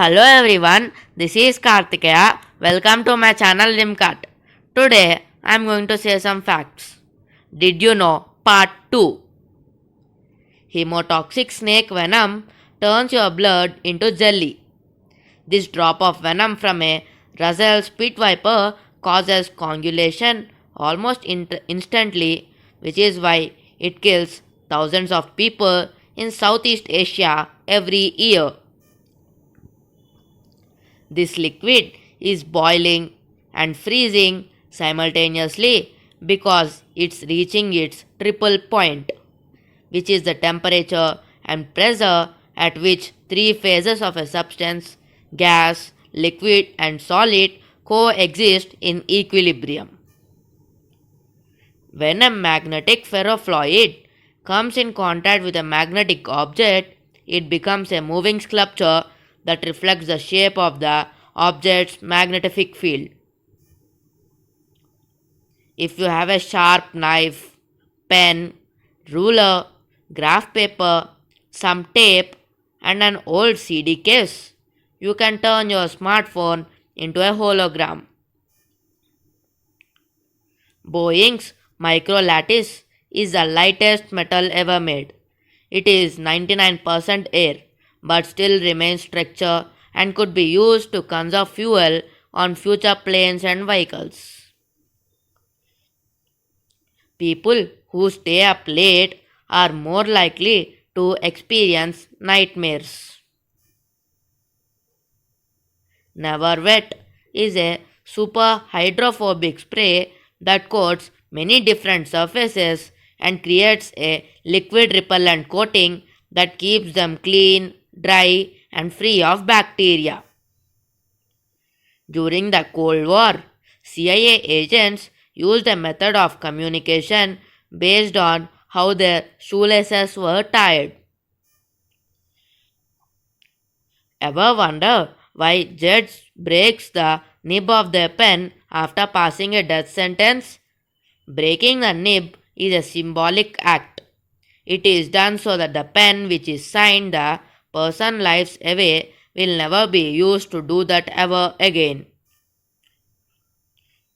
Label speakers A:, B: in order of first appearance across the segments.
A: Hello everyone, this is Kartikeya. Welcome to my channel Rimcat. Today I am going to say some facts. Did you know? Part 2. Hemotoxic snake venom turns your blood into jelly. This drop of venom from a Russell spit viper causes coagulation almost instantly, which is why it kills thousands of people in Southeast Asia every year. This liquid is boiling and freezing simultaneously because it's reaching its triple point, which is the temperature and pressure at which three phases of a substance, gas, liquid, and solid coexist in equilibrium. When a magnetic ferrofluid comes in contact with a magnetic object, it becomes a moving sculpture that reflects the shape of the object's magnetic field. If you have a sharp knife, pen, ruler, graph paper, some tape, and an old CD case, you can turn your smartphone into a hologram. Boeing's microlattice is the lightest metal ever made. It is 99% air, but still remains structure and could be used to conserve fuel on future planes and vehicles. People who stay up late are more likely to experience nightmares. Never Wet is a super hydrophobic spray that coats many different surfaces and creates a liquid repellent coating that keeps them clean, dry, and free of bacteria. During the Cold War, CIA agents used a method of communication based on how their shoelaces were tied. Ever wonder why judge breaks the nib of their pen after passing a death sentence? Breaking the nib is a symbolic act. It is done so that the pen which is signed the person lives away will never be used to do that ever again.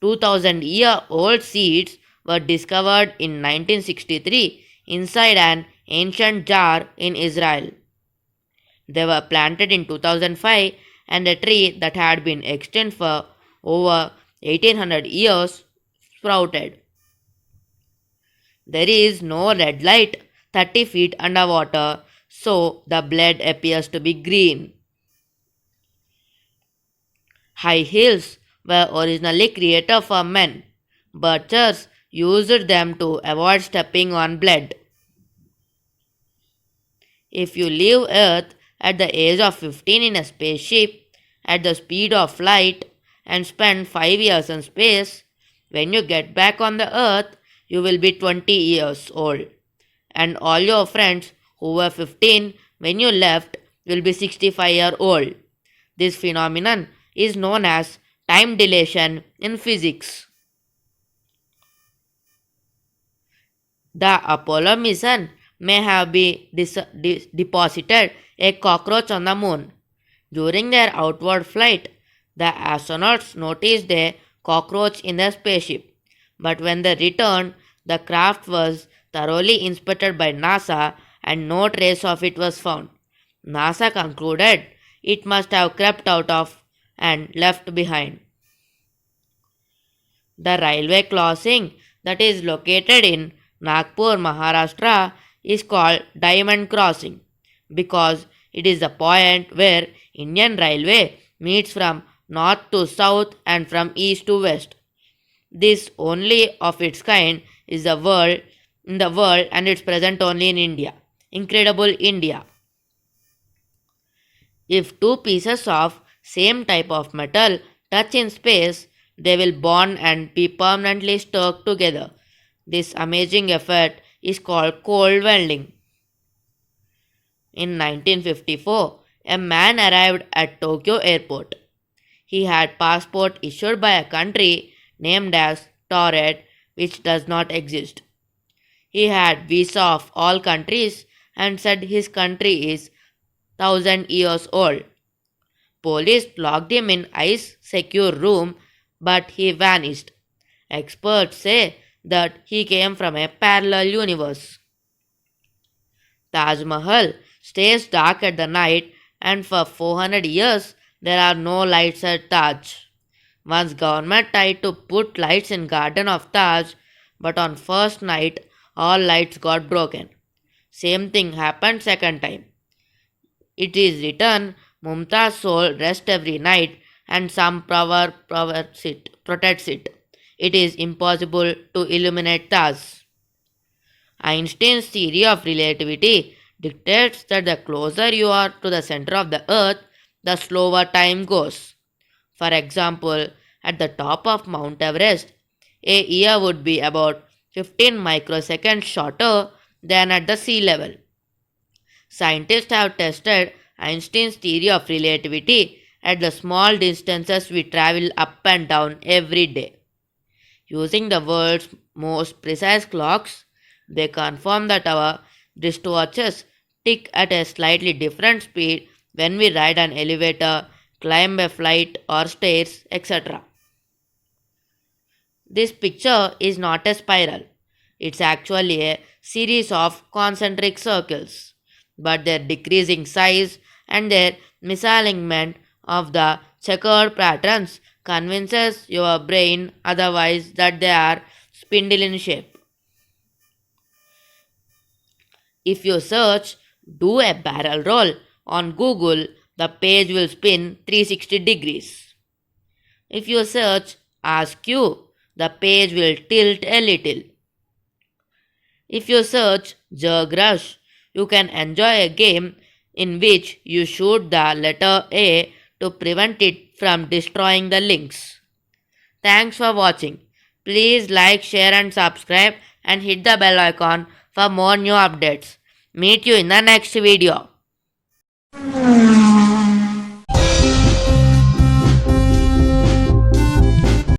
A: 2000-year-old seeds were discovered in 1963 inside an ancient jar in Israel. They were planted in 2005 and a tree that had been extinct for over 1800 years sprouted. There is no red light 30 feet underwater, so the blood appears to be green. High heels were originally created for men. Butchers used them to avoid stepping on blood. If you leave Earth at the age of 15 in a spaceship at the speed of light and spend 5 years in space, when you get back on the Earth, you will be 20 years old. And all your friends who were 15 when you left will be 65-year old. This phenomenon is known as time dilation in physics. The Apollo mission may have deposited a cockroach on the moon. During their outward flight, the astronauts noticed a cockroach in their spaceship. But when they returned, the craft was thoroughly inspected by NASA and no trace of it was found. NASA concluded it must have crept out of and left behind. The railway crossing that is located in Nagpur, Maharashtra is called Diamond Crossing because it is the point where Indian Railway meets from north to south and from east to west. This only of its kind is the world in the world and it's present only in India. Incredible India. If two pieces of same type of metal touch in space, they will bond and be permanently stuck together. This amazing effect is called cold welding. In 1954, a man arrived at Tokyo airport. He had passport issued by a country named as Torred, which does not exist. He had visa of all countries and said his country is 1000 years old. Police locked him in ice secure room, but he vanished. Experts say that he came from a parallel universe. Taj Mahal stays dark at the night, and for 400 years there are no lights at Taj. Once government tried to put lights in Garden of Taj, but on first night all lights got broken. Same thing happened second time. It is written Mumtaz soul rest every night and some power protects it. It is impossible to illuminate Taj. Einstein's theory of relativity dictates that the closer you are to the center of the earth, the slower time goes. For example, at the top of Mount Everest, a year would be about 15 microseconds shorter than at the sea level. Scientists have tested Einstein's theory of relativity at the small distances we travel up and down every day. Using the world's most precise clocks, they confirm that our wristwatches tick at a slightly different speed when we ride an elevator, climb a flight or stairs, etc. This picture is not a spiral. It's actually a series of concentric circles, but their decreasing size and their misalignment of the checkered patterns convinces your brain otherwise that they are spindle in shape. If you search do a barrel roll on Google, the page will spin 360 degrees. If you search ask you, the page will tilt a little. If you search Jug Rush, you can enjoy a game in which you shoot the letter A to prevent it from destroying the links. Thanks for watching. Please like, share and subscribe and hit the bell icon for more new updates. Meet you in the next video.